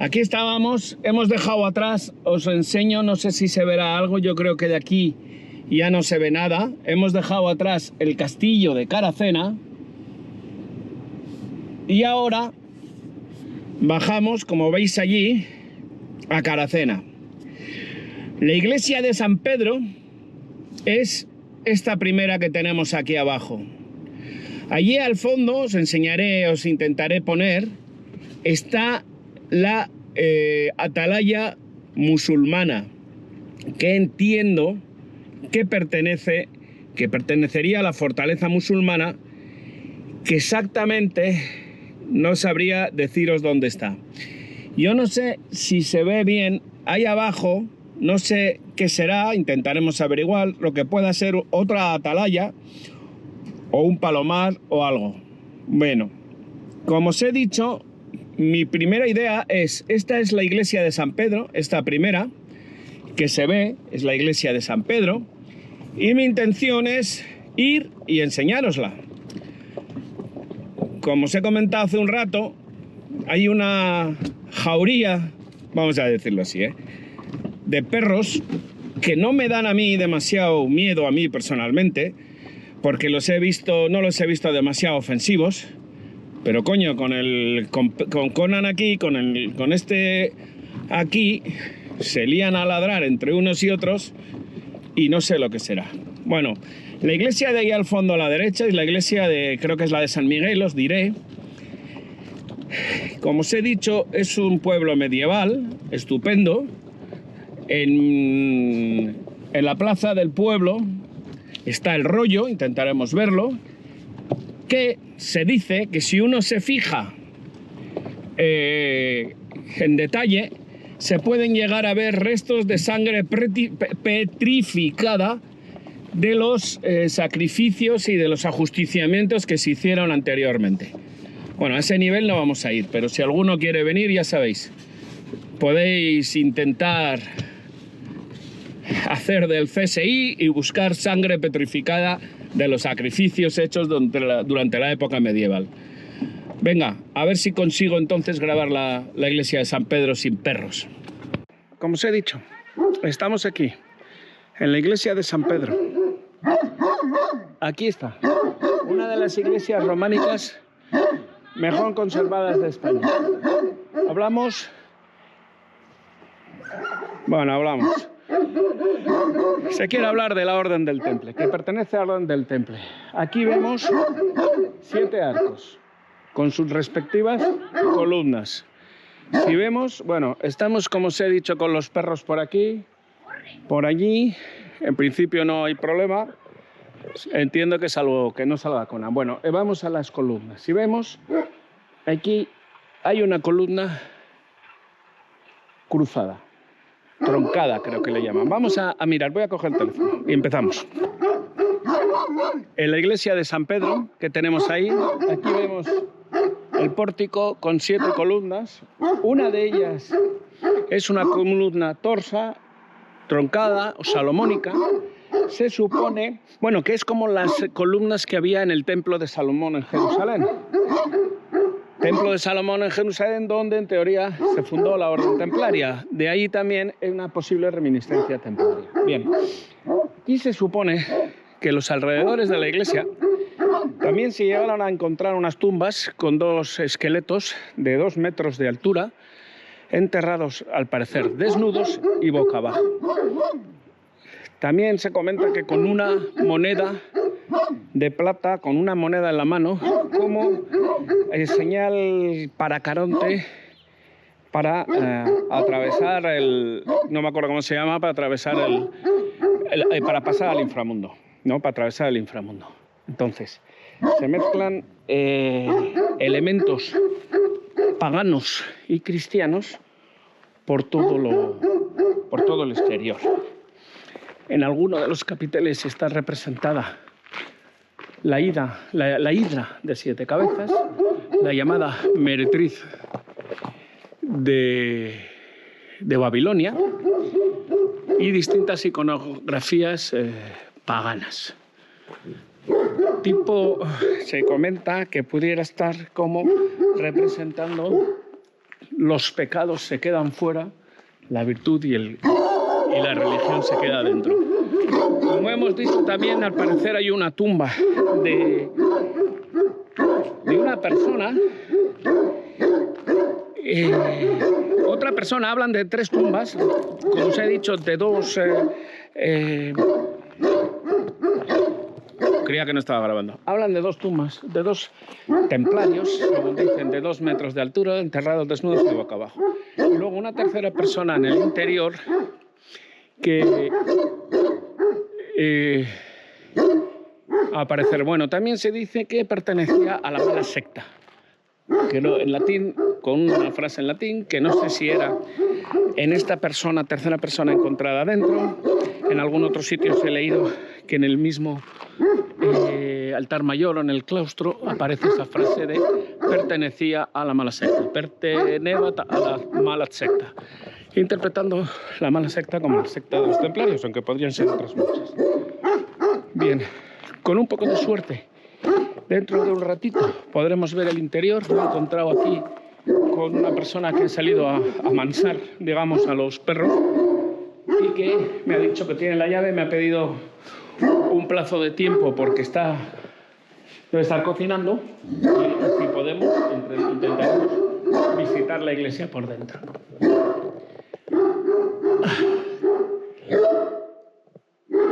Aquí estábamos, hemos dejado atrás, os enseño, no sé si se verá algo, yo creo que de aquí ya no se ve nada. Hemos dejado atrás el castillo de Caracena y ahora bajamos, como veis allí, a Caracena. La iglesia de San Pedro es esta primera que tenemos aquí abajo. Allí al fondo, os enseñaré, os intentaré poner, está la atalaya musulmana, que entiendo que pertenecería a la fortaleza musulmana, que exactamente no sabría deciros dónde está. Yo no sé si se ve bien ahí abajo, no sé qué será, intentaremos averiguar lo que pueda ser otra atalaya o un palomar o algo. Bueno, como os he dicho, mi primera idea es, esta es la iglesia de San Pedro, esta primera que se ve es la iglesia de San Pedro, y mi intención es ir y enseñárosla. Como os he comentado hace un rato, hay una jauría, vamos a decirlo así, de perros que no me dan a mí demasiado miedo, a mí personalmente, porque no los he visto demasiado ofensivos. Pero coño, con Conan aquí, con este aquí, se lían a ladrar entre unos y otros y no sé lo que será. Bueno, la iglesia de ahí al fondo a la derecha es la iglesia creo que es la de San Miguel, os diré. Como os he dicho, es un pueblo medieval, estupendo. En la plaza del pueblo está el rollo, intentaremos verlo, que se dice que si uno se fija en detalle, se pueden llegar a ver restos de sangre petrificada de los sacrificios y de los ajusticiamientos que se hicieron anteriormente. Bueno, a ese nivel no vamos a ir, pero si alguno quiere venir, ya sabéis, podéis intentar hacer del CSI y buscar sangre petrificada de los sacrificios hechos durante la época medieval. Venga, a ver si consigo entonces grabar la iglesia de San Pedro sin perros. Como os he dicho, estamos aquí, en la iglesia de San Pedro. Aquí está, una de las iglesias románicas mejor conservadas de España. Hablamos. Se quiere hablar de la Orden del Temple, que pertenece a la Orden del Temple. Aquí vemos 7 arcos, con sus respectivas columnas. Si vemos, bueno, estamos, como os he dicho, con los perros por aquí, por allí. En principio no hay problema. Entiendo que salvo que no salga Conan. Bueno, vamos a las columnas. Si vemos, aquí hay una columna cruzada. Troncada, creo que le llaman. Vamos a mirar, voy a coger el teléfono y empezamos. En la iglesia de San Pedro, que tenemos ahí, aquí vemos el pórtico con 7 columnas. Una de ellas es una columna torsa, troncada o salomónica. Se supone, bueno, que es como las columnas que había en el templo de Salomón en Jerusalén. Templo de Salomón en Jerusalén, donde en teoría se fundó la Orden Templaria. De ahí también una posible reminiscencia templaria. Bien, aquí se supone que los alrededores de la iglesia también se llegaron a encontrar unas tumbas con 2 esqueletos de 2 metros de altura, enterrados al parecer desnudos y boca abajo. También se comenta que con una moneda de plata, con una moneda en la mano, como señal para Caronte, para atravesar no me acuerdo cómo se llama, para atravesar para pasar al inframundo, ¿no? Para atravesar el inframundo. Entonces, se mezclan elementos paganos y cristianos por todo el exterior. En alguno de los capiteles está representada la hidra de 7 cabezas, la llamada meretriz de Babilonia y distintas iconografías paganas. Se comenta que pudiera estar como representando los pecados se quedan fuera, la virtud y la religión se queda dentro. Como hemos dicho también, al parecer hay una tumba de una persona. Otra persona, hablan de 3 tumbas, como os he dicho, de 2... creía que no estaba grabando. Hablan de 2 tumbas, de 2 templarios, como dicen, de 2 metros de altura, enterrados desnudos de boca abajo. Y luego una tercera persona en el interior que... al parecer, bueno, también se dice que pertenecía a la mala secta. Que en latín, con una frase en latín, que no sé si era en esta persona, tercera persona encontrada dentro. En algún otro sitio os he leído que en el mismo altar mayor o en el claustro aparece esa frase de pertenecía a la mala secta, perteneva a la mala secta, interpretando la mala secta como la secta de los templarios, aunque podrían ser otras muchas. Bien, con un poco de suerte, dentro de un ratito podremos ver el interior. Lo he encontrado aquí con una persona que ha salido a mansar, digamos, a los perros y que me ha dicho que tiene la llave. Me ha pedido un plazo de tiempo porque debe estar cocinando y si podemos intentaremos visitar la iglesia por dentro.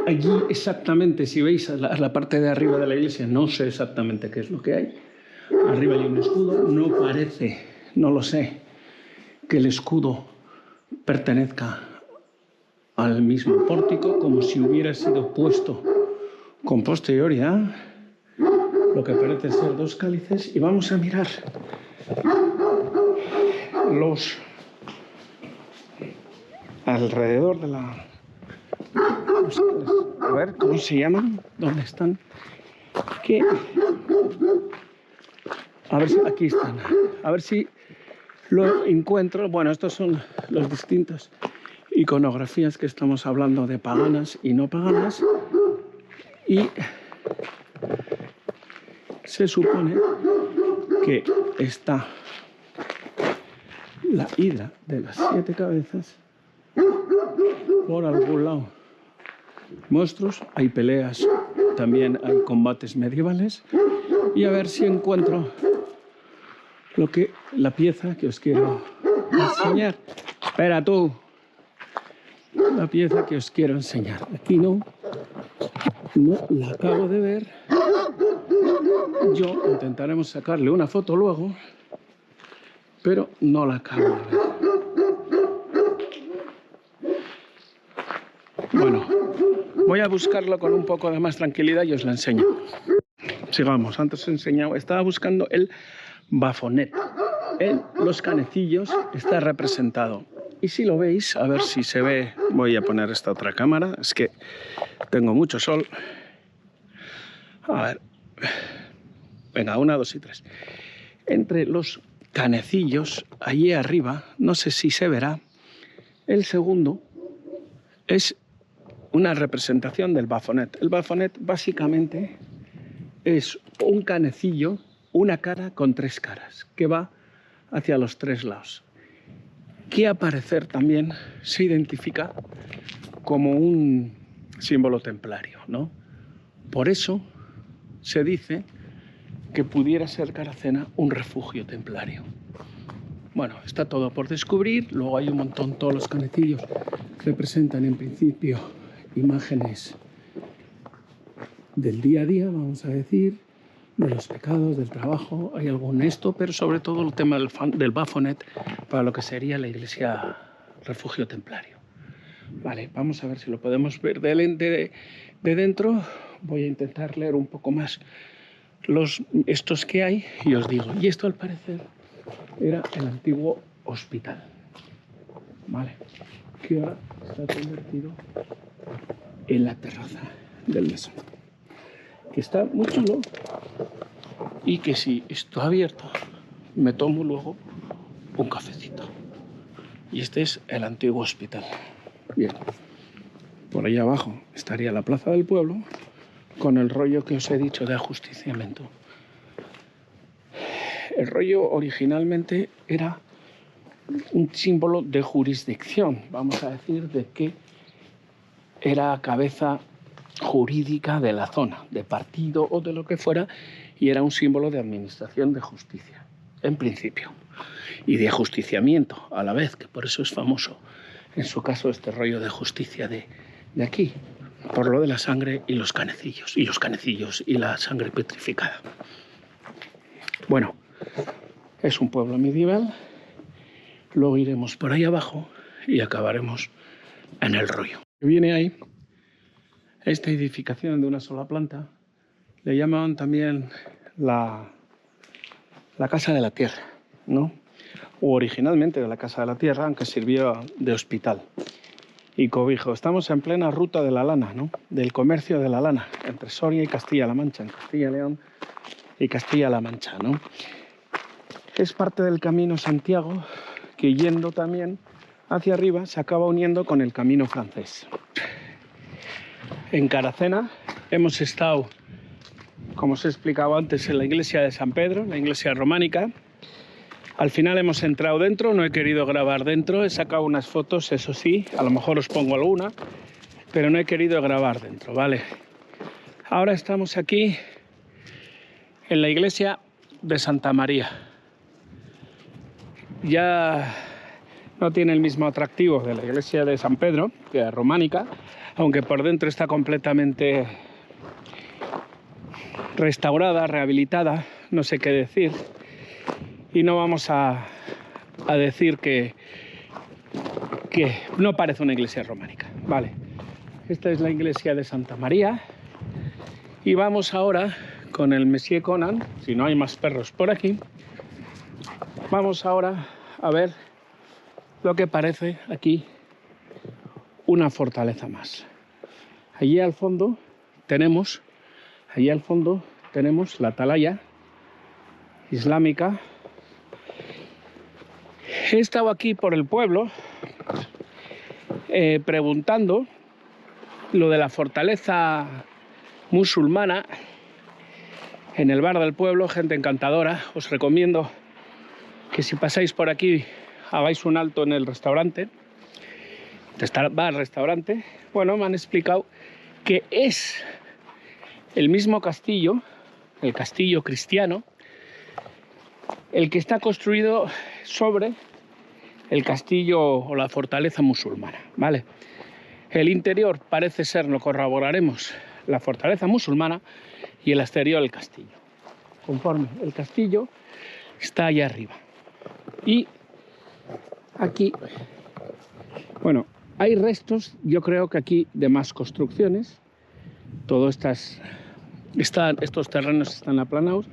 Allí exactamente, si veis la parte de arriba de la iglesia, no sé exactamente qué es lo que hay. Arriba hay un escudo, no parece, no lo sé, que el escudo pertenezca al mismo pórtico, como si hubiera sido puesto con posterioridad, lo que parece ser 2 cálices. Y vamos a mirar los alrededor de la... A ver, ¿cómo se llaman? ¿Dónde están? ¿Qué? A ver si aquí están. A ver si lo encuentro. Bueno, estos son los distintos iconografías que estamos hablando, de paganas y no paganas. Y se supone que está la hidra de las 7 cabezas por algún lado. Monstruos, hay peleas, también hay combates medievales. Y a ver si encuentro la pieza que os quiero enseñar. Espera tú. La pieza que os quiero enseñar. Aquí no la acabo de ver. Yo intentaremos sacarle una foto luego, pero no la acabo de ver. Bueno, voy a buscarlo con un poco de más tranquilidad y os la enseño. Sigamos, antes os he enseñado, estaba buscando el bafonet. En los canecillos está representado. Y si lo veis, a ver si se ve, voy a poner esta otra cámara, es que tengo mucho sol. A ver, venga, 1, 2 y 3. Entre los canecillos, allí arriba, no sé si se verá, el segundo es una representación del bafonet. El bafonet básicamente es un canecillo, una cara con 3 caras, que va hacia los 3 lados. Que a parecer también se identifica como un símbolo templario, ¿no? Por eso se dice que pudiera ser Caracena un refugio templario. Bueno, está todo por descubrir. Luego hay un montón, todos los canecillos representan en principio imágenes del día a día, vamos a decir, de los pecados, del trabajo. Hay algún esto, pero sobre todo el tema del bafonet para lo que sería la iglesia refugio templario. Vale, vamos a ver si lo podemos ver de dentro. Voy a intentar leer un poco más estos que hay y os digo. Y esto al parecer era el antiguo hospital, ¿vale? Que ahora está convertido en la terraza del mesón. Que está muy chulo y que si está abierto me tomo luego un cafecito. Y este es el antiguo hospital. Bien, por ahí abajo estaría la plaza del pueblo con el rollo que os he dicho de ajusticiamiento. El rollo originalmente era un símbolo de jurisdicción, vamos a decir, de que era cabeza jurídica de la zona, de partido o de lo que fuera, y era un símbolo de administración de justicia, en principio, y de ajusticiamiento a la vez, que por eso es famoso, en su caso, este rollo de justicia de aquí, por lo de la sangre y los canecillos, y la sangre petrificada. Bueno, es un pueblo medieval, luego iremos por ahí abajo y acabaremos en el rollo. Viene ahí esta edificación de una sola planta, le llamaban también la Casa de la Tierra, ¿no? O originalmente de la Casa de la Tierra, aunque sirvió de hospital y cobijo. Estamos en plena ruta de la lana, ¿no? Del comercio de la lana, entre Soria y Castilla-La Mancha, en Castilla y León y Castilla-La Mancha, ¿no? Es parte del Camino Santiago, que yendo también hacia arriba se acaba uniendo con el Camino Francés. En Caracena hemos estado, como os he explicado antes, en la iglesia de San Pedro, la iglesia románica. Al final hemos entrado dentro, no he querido grabar dentro, he sacado unas fotos, eso sí, a lo mejor os pongo alguna, pero no he querido grabar dentro, ¿vale? Ahora estamos aquí en la iglesia de Santa María. Ya no tiene el mismo atractivo de la iglesia de San Pedro, que es románica, aunque por dentro está completamente restaurada, rehabilitada, no sé qué decir. Y no vamos a decir que no parece una iglesia románica. Vale, esta es la iglesia de Santa María. Y vamos ahora con el Monsieur Conan, si no hay más perros por aquí. Vamos ahora a ver lo que parece aquí una fortaleza más. Allí al fondo tenemos la atalaya islámica. He estado aquí por el pueblo preguntando lo de la fortaleza musulmana en el bar del pueblo, gente encantadora. Os recomiendo que si pasáis por aquí hagáis un alto en el restaurante. Bar-restaurante. Bueno, me han explicado que es el mismo castillo, el castillo cristiano, el que está construido sobre el castillo o la fortaleza musulmana, ¿vale? El interior parece ser, lo corroboraremos, la fortaleza musulmana y el exterior el castillo. Conforme el castillo está allá arriba. Y aquí, bueno, hay restos, yo creo que aquí, de más construcciones. Todos estos terrenos están aplanados.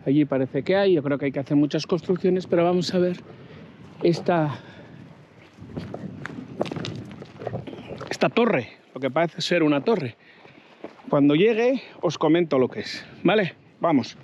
Allí parece que hay, yo creo que hay que hacer muchas construcciones, pero vamos a ver esta torre, lo que parece ser una torre. Cuando llegue os comento lo que es, ¿vale? Vamos.